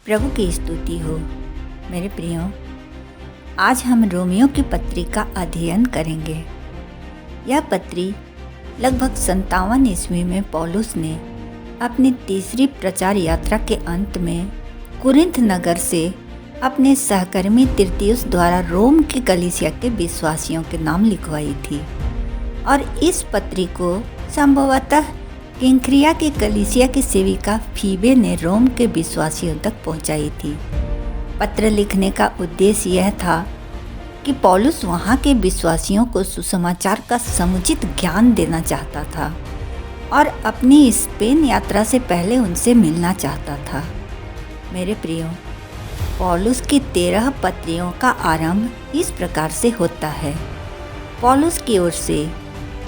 प्रभु की स्तुति हो। मेरे प्रियो, आज हम रोमियो की पत्री का अध्ययन करेंगे। यह पत्री लगभग 57 ईस्वी में पौलुस ने अपनी तीसरी प्रचार यात्रा के अंत में कुरिन्थ नगर से अपने सहकर्मी तिर्तियुस द्वारा रोम की कलीसिया के विश्वासियों के नाम लिखवाई थी और इस पत्री को संभवतः किंक्रिया की कलीसिया की सेविका फीबे ने रोम के विश्वासियों तक पहुंचाई थी। पत्र लिखने का उद्देश्य यह था कि पौलुस वहां के विश्वासियों को सुसमाचार का समुचित ज्ञान देना चाहता था और अपनी स्पेन यात्रा से पहले उनसे मिलना चाहता था। मेरे प्रियो, पौलुस की 13 पत्रियों का आरंभ इस प्रकार से होता है। पौलुस की ओर से,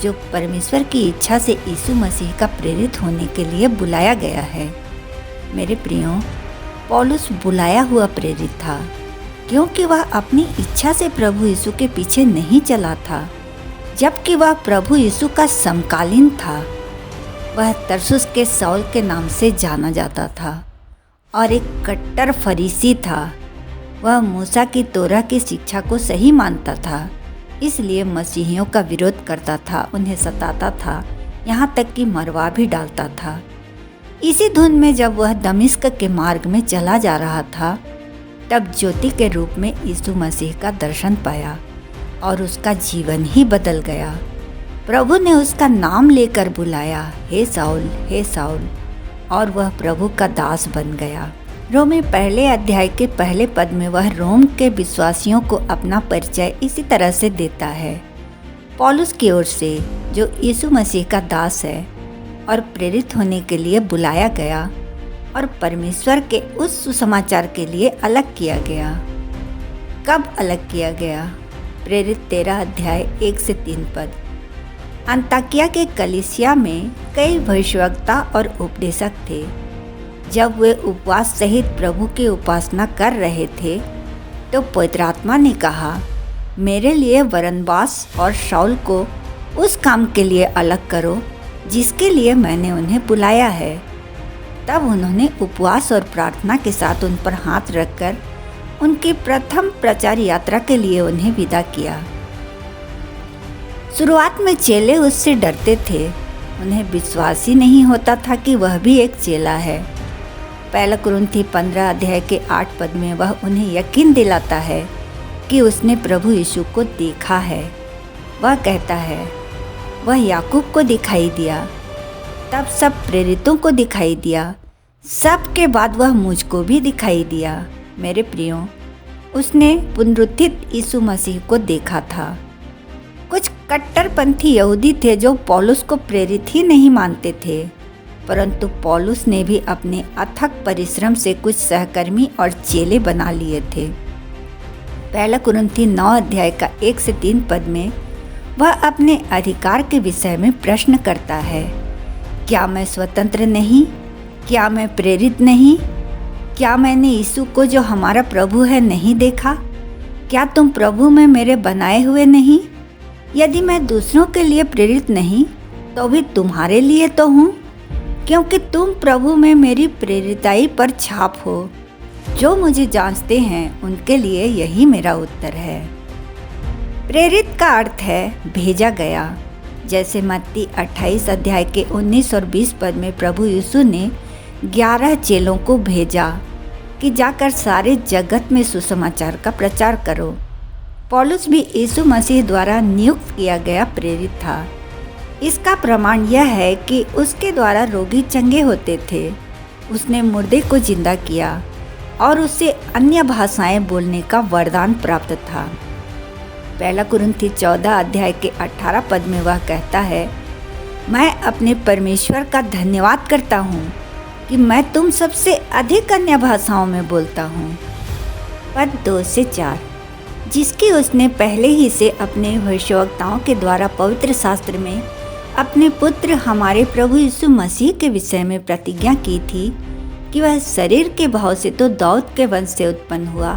जो परमेश्वर की इच्छा से यीशु मसीह का प्रेरित होने के लिए बुलाया गया है। मेरे प्रियो, पौलुस बुलाया हुआ प्रेरित था क्योंकि वह अपनी इच्छा से प्रभु यीशु के पीछे नहीं चला था, जबकि वह प्रभु यीशु का समकालीन था। वह तरसुस के सौल के नाम से जाना जाता था और एक कट्टर फरीसी था। वह मूसा की तोरा की शिक्षा को सही मानता था, इसलिए मसीहियों का विरोध करता था, उन्हें सताता था, यहाँ तक कि मरवा भी डालता था। इसी धुन में जब वह दमिश्क के मार्ग में चला जा रहा था, तब ज्योति के रूप में यीशु मसीह का दर्शन पाया और उसका जीवन ही बदल गया। प्रभु ने उसका नाम लेकर बुलाया, हे साउल, हे साउल, और वह प्रभु का दास बन गया। रोमी पहले अध्याय के पहले पद में वह रोम के विश्वासियों को अपना परिचय इसी तरह से देता है। पौलुस की ओर से, जो यीशु मसीह का दास है और प्रेरित होने के लिए बुलाया गया और परमेश्वर के उस सुसमाचार के लिए अलग किया गया। कब अलग किया गया? प्रेरित 13 अध्याय 1 से 3 पद। अंताकिया के कलीसिया में कई भविष्यवक्ता और उपदेशक थे। जब वे उपवास सहित प्रभु की उपासना कर रहे थे, तो पवित्र आत्मा ने कहा, मेरे लिए बरनबास और शाऊल को उस काम के लिए अलग करो जिसके लिए मैंने उन्हें बुलाया है। तब उन्होंने उपवास और प्रार्थना के साथ उन पर हाथ रखकर उनकी प्रथम प्रचार यात्रा के लिए उन्हें विदा किया। शुरुआत में चेले उससे डरते थे। उन्हें विश्वास ही नहीं होता था कि वह भी एक चेला है। पहला कुरिन्थी 15 अध्याय के 8 पद में वह उन्हें यकीन दिलाता है कि उसने प्रभु यीशु को देखा है। वह कहता है, वह याकूब को दिखाई दिया, तब सब प्रेरितों को दिखाई दिया, सब के बाद वह मुझको भी दिखाई दिया। मेरे प्रियो, उसने पुनरुत्थित यीशु मसीह को देखा था। कुछ कट्टरपंथी यहूदी थे जो पौलुस को प्रेरित ही नहीं मानते थे, परंतु पौलुस ने भी अपने अथक परिश्रम से कुछ सहकर्मी और चेले बना लिए थे। पहला कुरिन्थी 9 अध्याय का 1 से 3 पद में वह अपने अधिकार के विषय में प्रश्न करता है, क्या मैं स्वतंत्र नहीं? क्या मैं प्रेरित नहीं? क्या मैंने यीशु को जो हमारा प्रभु है नहीं देखा? क्या तुम प्रभु में मेरे बनाए हुए नहीं? यदि मैं दूसरों के लिए प्रेरित नहीं, तो भी तुम्हारे लिए तो हूँ, क्योंकि तुम प्रभु में मेरी प्रेरिताई पर छाप हो। जो मुझे जांचते हैं उनके लिए यही मेरा उत्तर है। प्रेरित का अर्थ है भेजा गया। जैसे मत्ती 28 अध्याय के 19 और 20 पद में प्रभु यीशु ने 11 चेलों को भेजा कि जाकर सारे जगत में सुसमाचार का प्रचार करो। पौलुस भी यीशु मसीह द्वारा नियुक्त किया गया प्रेरित था। इसका प्रमाण यह है कि उसके द्वारा रोगी चंगे होते थे, उसने मुर्दे को जिंदा किया और उसे अन्य भाषाएं बोलने का वरदान प्राप्त था। पहला कुरिन्थी 14 अध्याय के 18 पद में वह कहता है, मैं अपने परमेश्वर का धन्यवाद करता हूँ कि मैं तुम सबसे अधिक अन्य भाषाओं में बोलता हूँ। पद 2 से 4, जिसकी उसने पहले ही से अपने भविष्यवक्ताओं के द्वारा पवित्र शास्त्र में अपने पुत्र हमारे प्रभु यीशु मसीह के विषय में प्रतिज्ञा की थी कि वह शरीर के भाव से तो दाऊद के वंश से उत्पन्न हुआ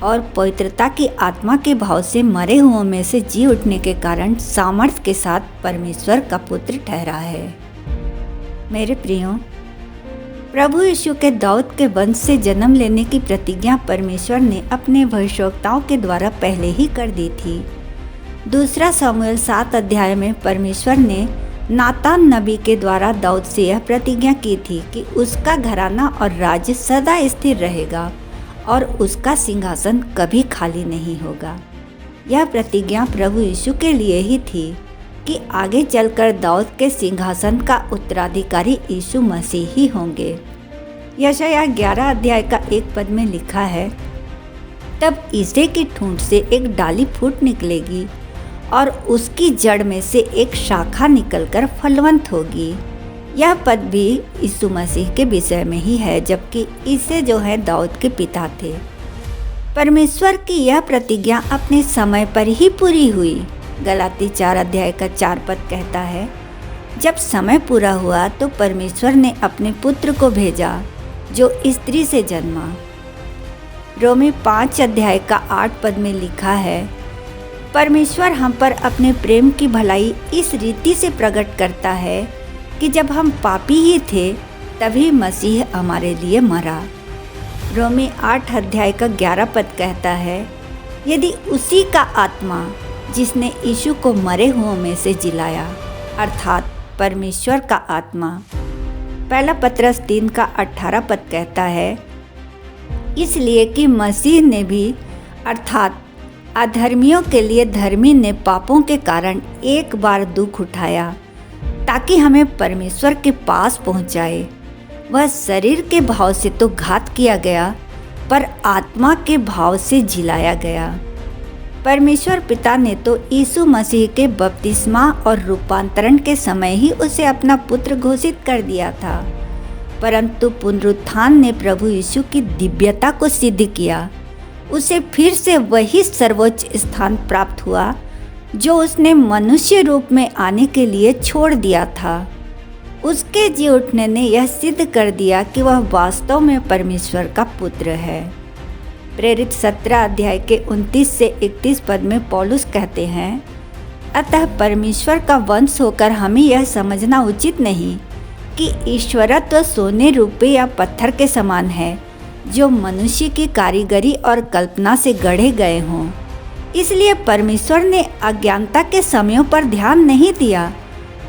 और पवित्रता की आत्मा के भाव से मरे हुओं में से जी उठने के कारण सामर्थ्य के साथ परमेश्वर का पुत्र ठहरा है। मेरे प्रियो, प्रभु यीशु के दाऊद के वंश से जन्म लेने की प्रतिज्ञा परमेश्वर ने अपने भविष्यवक्ताओं के द्वारा पहले ही कर दी थी। दूसरा शमूएल 7 अध्याय में परमेश्वर ने नातान नबी के द्वारा दाऊद से यह प्रतिज्ञा की थी कि उसका घराना और राज्य सदा स्थिर रहेगा और उसका सिंहासन कभी खाली नहीं होगा। यह प्रतिज्ञा प्रभु यीशु के लिए ही थी कि आगे चलकर दाऊद के सिंहासन का उत्तराधिकारी यीशु मसीह ही होंगे। यशायाह 11 अध्याय का 1 पद में लिखा है, तब ईसे की ठूंठ से एक डाली फूट निकलेगी और उसकी जड़ में से एक शाखा निकलकर फलवंत होगी। यह पद भी यीशु मसीह के विषय में ही है, जबकि ईसे जो है दाऊद के पिता थे। परमेश्वर की यह प्रतिज्ञा अपने समय पर ही पूरी हुई। गलाती 4 अध्याय का 4 पद कहता है, जब समय पूरा हुआ तो परमेश्वर ने अपने पुत्र को भेजा जो स्त्री से जन्मा। रोमी 5 अध्याय का 8 पद में लिखा है, परमेश्वर हम पर अपने प्रेम की भलाई इस रीति से प्रकट करता है कि जब हम पापी ही थे तभी मसीह हमारे लिए मरा। रोमी 8 अध्याय का 11 पद कहता है, यदि उसी का आत्मा जिसने यीशु को मरे हुओं में से जिलाया, अर्थात परमेश्वर का आत्मा। पहला पत्रस 3 का 18 पद कहता है, इसलिए कि मसीह ने भी अर्थात अधर्मियों के लिए धर्मी ने पापों के कारण एक बार दुख उठाया ताकि हमें परमेश्वर के पास पहुंचाए। वह शरीर के भाव से तो घात किया गया पर आत्मा के भाव से जिलाया गया। परमेश्वर पिता ने तो यीशु मसीह के बपतिस्मा और रूपांतरण के समय ही उसे अपना पुत्र घोषित कर दिया था, परंतु पुनरुत्थान ने प्रभु यीशु की दिव्यता को सिद्ध किया। उसे फिर से वही सर्वोच्च स्थान प्राप्त हुआ जो उसने मनुष्य रूप में आने के लिए छोड़ दिया था। उसके जी उठने ने यह सिद्ध कर दिया कि वह वास्तव में परमेश्वर का पुत्र है। प्रेरित 17 अध्याय के 29 से 31 पद में पौलुस कहते हैं, अतः परमेश्वर का वंश होकर हमें यह समझना उचित नहीं कि ईश्वरत्व सोने रुपये या पत्थर के समान है जो मनुष्य की कारीगरी और कल्पना से गढ़े गए हों। इसलिए परमेश्वर ने अज्ञानता के समयों पर ध्यान नहीं दिया,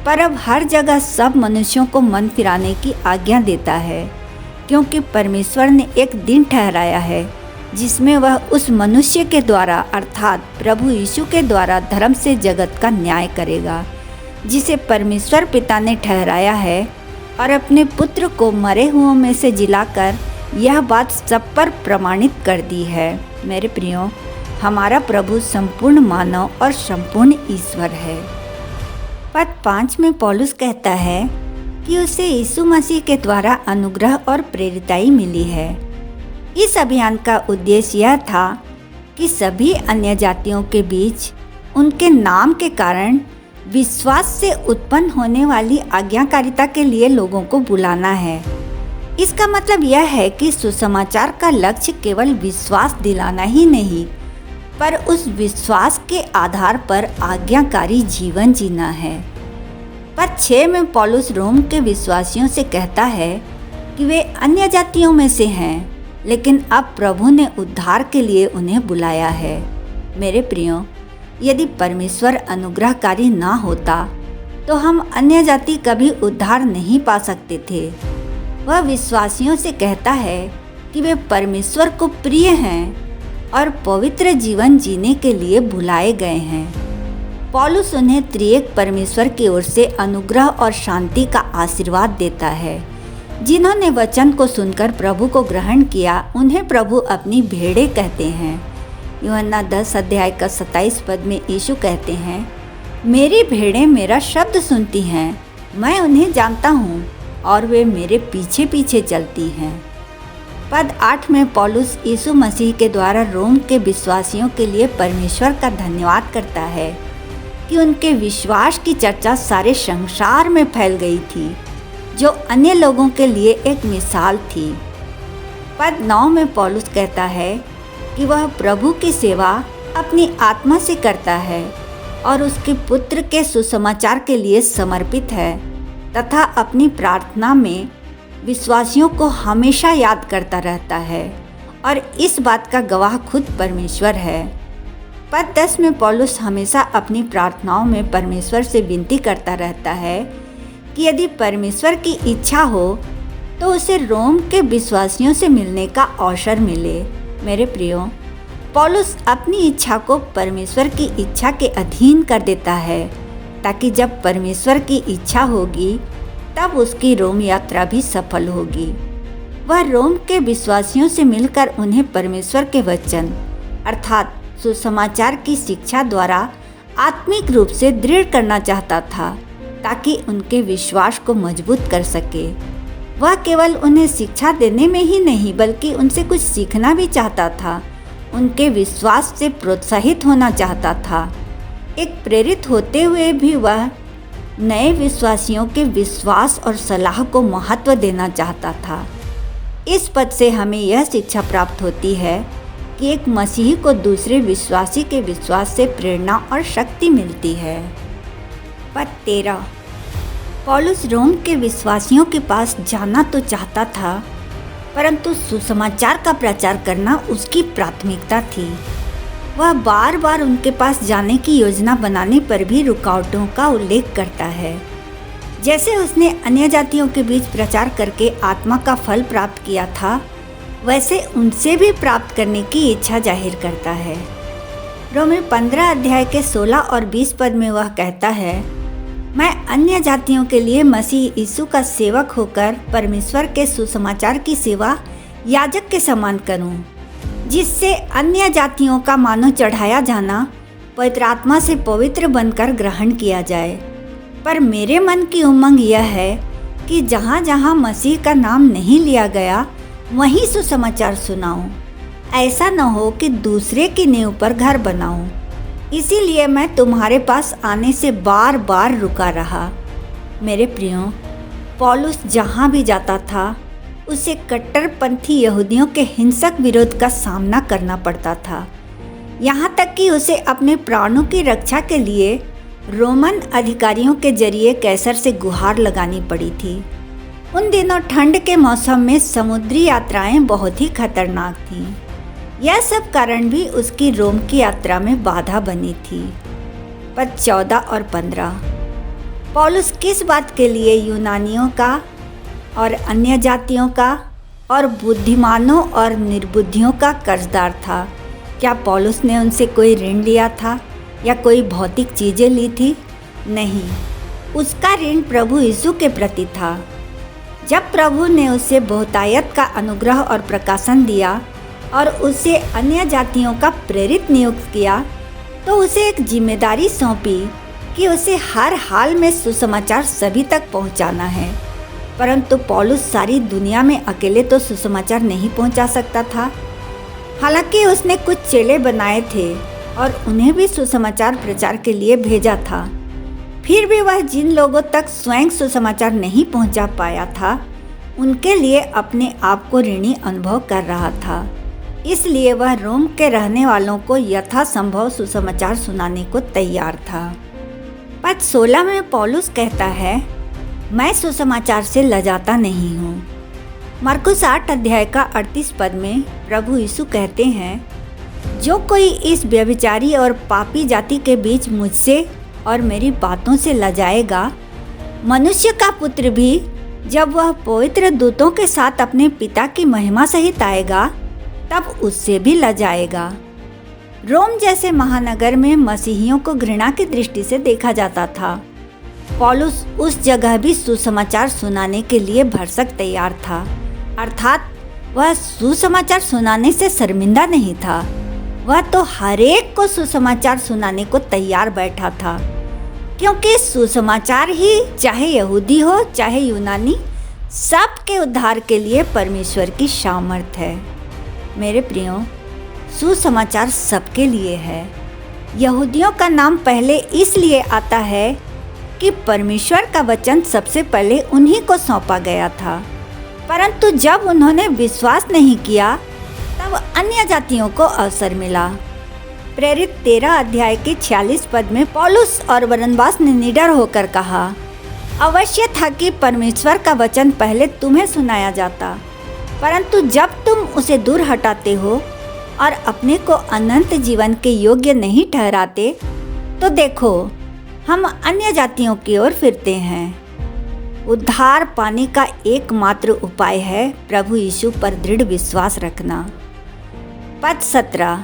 पर अब हर जगह सब मनुष्यों को मन फिराने की आज्ञा देता है, क्योंकि परमेश्वर ने एक दिन ठहराया है जिसमें वह उस मनुष्य के द्वारा अर्थात प्रभु यीशु के द्वारा धर्म से जगत का न्याय करेगा, जिसे परमेश्वर पिता ने ठहराया है और अपने पुत्र को मरे हुओं में से जिलाकर यह बात सब पर प्रमाणित कर दी है। मेरे प्रियो, हमारा प्रभु संपूर्ण मानव और संपूर्ण ईश्वर है। पद 5 में पौलुस कहता है कि उसे यीशु मसीह के द्वारा अनुग्रह और प्रेरिताई मिली है। इस अभियान का उद्देश्य यह था कि सभी अन्य जातियों के बीच उनके नाम के कारण विश्वास से उत्पन्न होने वाली आज्ञाकारिता के लिए लोगों को बुलाना है। इसका मतलब यह है कि सुसमाचार का लक्ष्य केवल विश्वास दिलाना ही नहीं, पर उस विश्वास के आधार पर आज्ञाकारी जीवन जीना है। पद 6 में पौलुस रोम के विश्वासियों से कहता है कि वे अन्य जातियों में से हैं, लेकिन अब प्रभु ने उद्धार के लिए उन्हें बुलाया है। मेरे प्रियो, यदि परमेश्वर अनुग्रहकारी ना होता तो हम अन्य जाति कभी उद्धार नहीं पा सकते थे। वह विश्वासियों से कहता है कि वे परमेश्वर को प्रिय हैं और पवित्र जीवन जीने के लिए बुलाए गए हैं। पौलुस उन्हें त्रिएक परमेश्वर की ओर से अनुग्रह और शांति का आशीर्वाद देता है। जिन्होंने वचन को सुनकर प्रभु को ग्रहण किया, उन्हें प्रभु अपनी भेड़ें कहते हैं। यूहन्ना 10 अध्याय का 27 पद में यीशु कहते हैं, मेरी भेड़ें मेरा शब्द सुनती हैं, मैं उन्हें जानता हूँ और वे मेरे पीछे पीछे चलती हैं। पद 8 में पौलुस यीशु मसीह के द्वारा रोम के विश्वासियों के लिए परमेश्वर का धन्यवाद करता है कि उनके विश्वास की चर्चा सारे संसार में फैल गई थी, जो अन्य लोगों के लिए एक मिसाल थी। पद 9 में पौलुस कहता है कि वह प्रभु की सेवा अपनी आत्मा से करता है और उसके पुत्र के सुसमाचार के लिए समर्पित है तथा अपनी प्रार्थना में विश्वासियों को हमेशा याद करता रहता है और इस बात का गवाह खुद परमेश्वर है। पद 10 में पौलुस हमेशा अपनी प्रार्थनाओं में परमेश्वर से विनती करता रहता है कि यदि परमेश्वर की इच्छा हो तो उसे रोम के विश्वासियों से मिलने का अवसर मिले। मेरे प्रियो, पौलुस अपनी इच्छा को परमेश्वर की इच्छा के अधीन कर देता है ताकि जब परमेश्वर की इच्छा होगी तब उसकी रोम यात्रा भी सफल होगी। वह रोम के विश्वासियों से मिलकर उन्हें परमेश्वर के वचन अर्थात सुसमाचार की शिक्षा द्वारा आत्मिक रूप से दृढ़ करना चाहता था ताकि उनके विश्वास को मजबूत कर सके। वह केवल उन्हें शिक्षा देने में ही नहीं बल्कि उनसे कुछ सीखना भी चाहता था, उनके विश्वास से प्रोत्साहित होना चाहता था। एक प्रेरित होते हुए भी वह नए विश्वासियों के विश्वास और सलाह को महत्व देना चाहता था। इस पद से हमें यह शिक्षा प्राप्त होती है कि एक मसीही को दूसरे विश्वासी के विश्वास से प्रेरणा और शक्ति मिलती है। पद 13, पौलुस रोम के विश्वासियों के पास जाना तो चाहता था, परंतु सुसमाचार का प्रचार करना उसकी प्राथमिकता थी। वह बार बार उनके पास जाने की योजना बनाने पर भी रुकावटों का उल्लेख करता है। जैसे उसने अन्य जातियों के बीच प्रचार करके आत्मा का फल प्राप्त किया था, वैसे उनसे भी प्राप्त करने की इच्छा जाहिर करता है। रोमी 15 अध्याय के 16 और 20 पद में वह कहता है, मैं अन्य जातियों के लिए मसीह यीशु का सेवक होकर परमेश्वर के सुसमाचार की सेवा याजक के समान करूं, जिससे अन्य जातियों का मानो चढ़ाया जाना पवित्र आत्मा से पवित्र बनकर ग्रहण किया जाए। पर मेरे मन की उमंग यह है कि जहाँ जहाँ मसीह का नाम नहीं लिया गया वहीं सुसमाचार सुनाऊं। ऐसा न हो कि दूसरे की नींव पर घर बनाऊं। इसीलिए मैं तुम्हारे पास आने से बार बार रुका रहा। मेरे प्रियो, पौलुस जहाँ भी जाता था उसे कट्टरपंथी यहूदियों के हिंसक विरोध का सामना करना पड़ता था। यहाँ तक कि उसे अपने प्राणों की रक्षा के लिए रोमन अधिकारियों के जरिए कैसर से गुहार लगानी पड़ी थी। उन दिनों ठंड के मौसम में समुद्री यात्राएं बहुत ही खतरनाक थीं। यह सब कारण भी उसकी रोम की यात्रा में बाधा बनी थी। पद 14 और 15, पौलुस किस बात के लिए यूनानियों का और अन्य जातियों का और बुद्धिमानों और निर्बुद्धियों का कर्जदार था? क्या पौलुस ने उनसे कोई ऋण लिया था या कोई भौतिक चीज़ें ली थी? नहीं, उसका ऋण प्रभु यीशु के प्रति था। जब प्रभु ने उसे बहुतायत का अनुग्रह और प्रकाशन दिया और उसे अन्य जातियों का प्रेरित नियुक्त किया, तो उसे एक जिम्मेदारी सौंपी कि उसे हर हाल में सुसमाचार सभी तक पहुंचाना है। परंतु पौलुस सारी दुनिया में अकेले तो सुसमाचार नहीं पहुंचा सकता था। हालांकि उसने कुछ चेले बनाए थे और उन्हें भी सुसमाचार प्रचार के लिए भेजा था। फिर भी वह जिन लोगों तक स्वयं सुसमाचार नहीं पहुंचा पाया था, उनके लिए अपने आप को ऋणी अनुभव कर रहा था। इसलिए वह रोम के रहने वालों को यथासंभव सुसमाचार सुनाने को तैयार था। पद 16 में पौलुस कहता है, मैं सुसमाचार से लजाता नहीं हूँ। मरकुस 8 अध्याय का 38 पद में प्रभु यीशु कहते हैं, जो कोई इस व्यभिचारी और पापी जाति के बीच मुझसे और मेरी बातों से लजाएगा, मनुष्य का पुत्र भी जब वह पवित्र दूतों के साथ अपने पिता की महिमा सहित आएगा तब उससे भी लजाएगा। रोम जैसे महानगर में मसीहियों को घृणा की दृष्टि से देखा जाता था। पौलुस उस जगह भी सुसमाचार सुनाने के लिए भरसक तैयार था, अर्थात वह सुसमाचार सुनाने से शर्मिंदा नहीं था। वह तो हर एक को सुसमाचार सुनाने को तैयार बैठा था, क्योंकि सुसमाचार ही चाहे यहूदी हो चाहे यूनानी, सबके उद्धार के लिए परमेश्वर की सामर्थ है। मेरे प्रियो, सुसमाचार सबके लिए है। यहूदियों का नाम पहले इसलिए आता है कि परमेश्वर का वचन सबसे पहले उन्हीं को सौंपा गया था, परंतु जब उन्होंने विश्वास नहीं किया तब अन्य जातियों को अवसर मिला। प्रेरित 13 अध्याय के 46 पद में पौलुस और बरनबास ने निडर होकर कहा, अवश्य था कि परमेश्वर का वचन पहले तुम्हें सुनाया जाता, परंतु जब तुम उसे दूर हटाते हो और अपने को अनंत जीवन के योग्य नहीं ठहराते, तो देखो हम अन्य जातियों की ओर फिरते हैं। उद्धार पाने का एकमात्र उपाय है प्रभु यीशु पर दृढ़ विश्वास रखना। पद 17,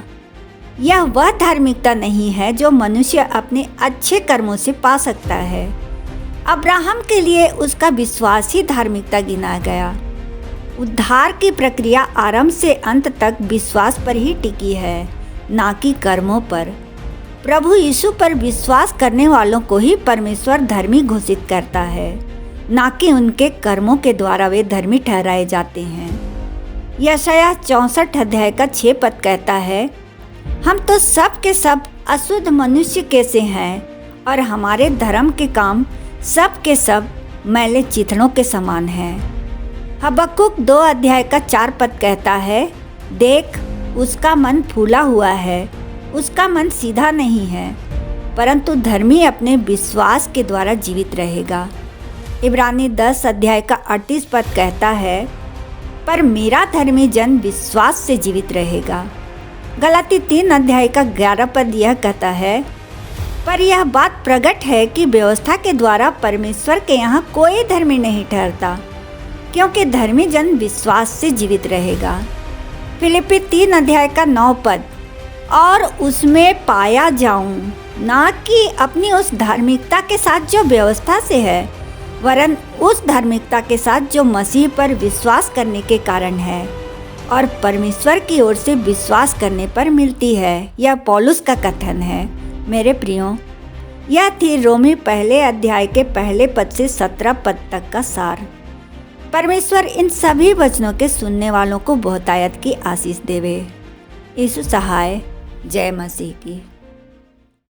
यह वह धार्मिकता नहीं है जो मनुष्य अपने अच्छे कर्मों से पा सकता है। अब्राहम के लिए उसका विश्वास ही धार्मिकता गिना गया। उद्धार की प्रक्रिया आरंभ से अंत तक विश्वास पर ही टिकी है, ना कि कर्मों पर। प्रभु यीशु पर विश्वास करने वालों को ही परमेश्वर धर्मी घोषित करता है, ना कि उनके कर्मों के द्वारा वे धर्मी ठहराए जाते हैं। यशायाह 64 अध्याय का 6 पद कहता है, हम तो सब के सब अशुद्ध मनुष्य कैसे हैं, और हमारे धर्म के काम सब के सब मैले चिथड़ों के समान हैं। हबक्कुक 2 अध्याय का 4 पद कहता है, देख उसका मन फूला हुआ है, उसका मन सीधा नहीं है, परंतु धर्मी अपने विश्वास के द्वारा जीवित रहेगा। इब्रानी 10 अध्याय का 38 पद कहता है, पर मेरा धर्मी जन विश्वास से जीवित रहेगा। गलाती 3 अध्याय का 11 पद यह कहता है, पर यह बात प्रकट है कि व्यवस्था के द्वारा परमेश्वर के यहाँ कोई धर्मी नहीं ठहरता, क्योंकि धर्मी जन विश्वास से जीवित रहेगा। फिलिप्पी 3 अध्याय का 9 पद, और उसमें पाया जाऊं, ना कि अपनी उस धार्मिकता के साथ जो व्यवस्था से है, वरन उस धार्मिकता के साथ जो मसीह पर विश्वास करने के कारण है और परमेश्वर की ओर से विश्वास करने पर मिलती है। यह पौलुस का कथन है। मेरे प्रियो, यह थी रोमी पहले अध्याय के पहले पद से 17 पद तक का सार। परमेश्वर इन सभी वचनों के सुनने वालों को बहुतायत की आशीष देवे। यीशु सहाय। जय मसीह की।